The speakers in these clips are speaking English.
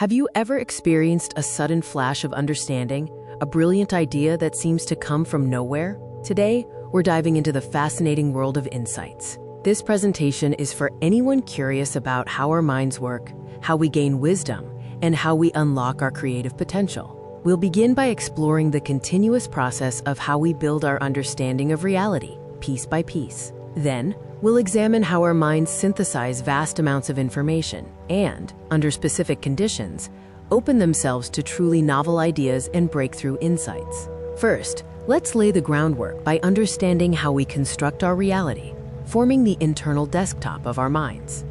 Have you ever experienced a sudden flash of understanding, a brilliant idea that seems to come from nowhere? Today, we're diving into the fascinating world of insights. This presentation is for anyone curious about how our minds work, how we gain wisdom, and how we unlock our creative potential. We'll begin by exploring the continuous process of how we build our understanding of reality, piece by piece. Then, we'll examine how our minds synthesize vast amounts of information and, under specific conditions, open themselves to truly novel ideas and breakthrough insights. First, let's lay the groundwork by understanding how we construct our reality, forming the internal desktop of our minds.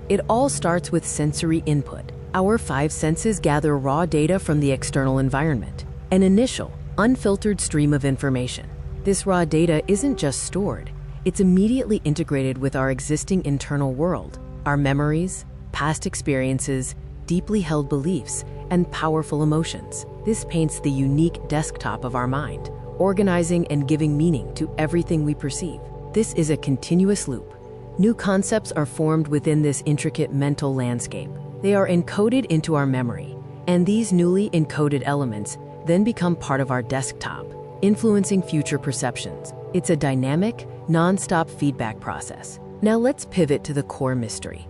It all starts with sensory input. Our five senses gather raw data from the external environment, an initial, unfiltered stream of information. This raw data isn't just stored, it's immediately integrated with our existing internal world, our memories, past experiences, deeply held beliefs, and powerful emotions. This paints the unique desktop of our mind, organizing and giving meaning to everything we perceive. This is a continuous loop. New concepts are formed within this intricate mental landscape. They are encoded into our memory, and these newly encoded elements then become part of our desktop, influencing future perceptions. It's a dynamic, non-stop feedback process. Now let's pivot to the core mystery.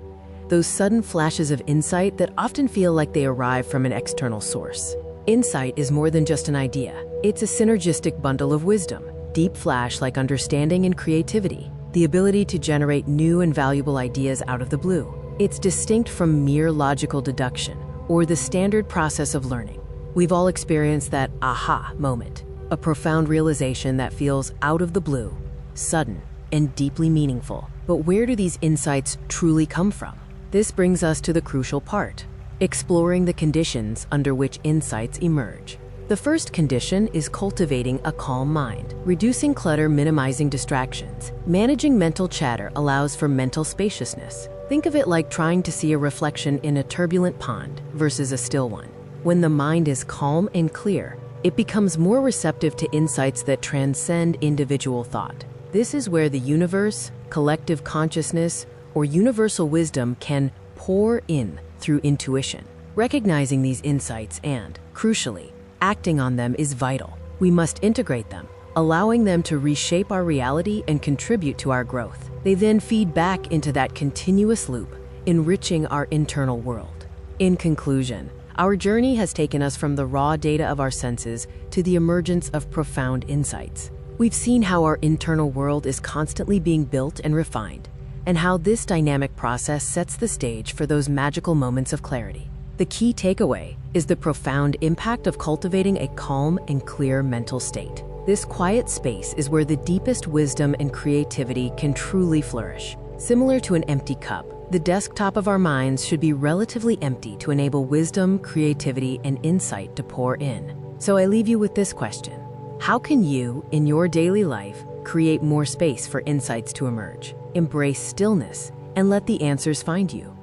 Those sudden flashes of insight that often feel like they arrive from an external source. Insight is more than just an idea. It's a synergistic bundle of wisdom, deep flash like understanding and creativity, the ability to generate new and valuable ideas out of the blue. It's distinct from mere logical deduction or the standard process of learning. We've all experienced that aha moment, a profound realization that feels out of the blue, sudden, and deeply meaningful. But where do these insights truly come from? This brings us to the crucial part, exploring the conditions under which insights emerge. The first condition is cultivating a calm mind, reducing clutter, minimizing distractions. Managing mental chatter allows for mental spaciousness. Think of it like trying to see a reflection in a turbulent pond versus a still one. When the mind is calm and clear, it becomes more receptive to insights that transcend individual thought. This is where the universe, collective consciousness, or universal wisdom can pour in through intuition. Recognizing these insights and, crucially, acting on them is vital. We must integrate them, allowing them to reshape our reality and contribute to our growth. They then feed back into that continuous loop, enriching our internal world. In conclusion, our journey has taken us from the raw data of our senses to the emergence of profound insights. We've seen how our internal world is constantly being built and refined, and how this dynamic process sets the stage for those magical moments of clarity. The key takeaway is the profound impact of cultivating a calm and clear mental state. This quiet space is where the deepest wisdom and creativity can truly flourish. Similar to an empty cup, the desktop of our minds should be relatively empty to enable wisdom, creativity, and insight to pour in. So I leave you with this question. How can you, in your daily life, create more space for insights to emerge? Embrace stillness and let the answers find you.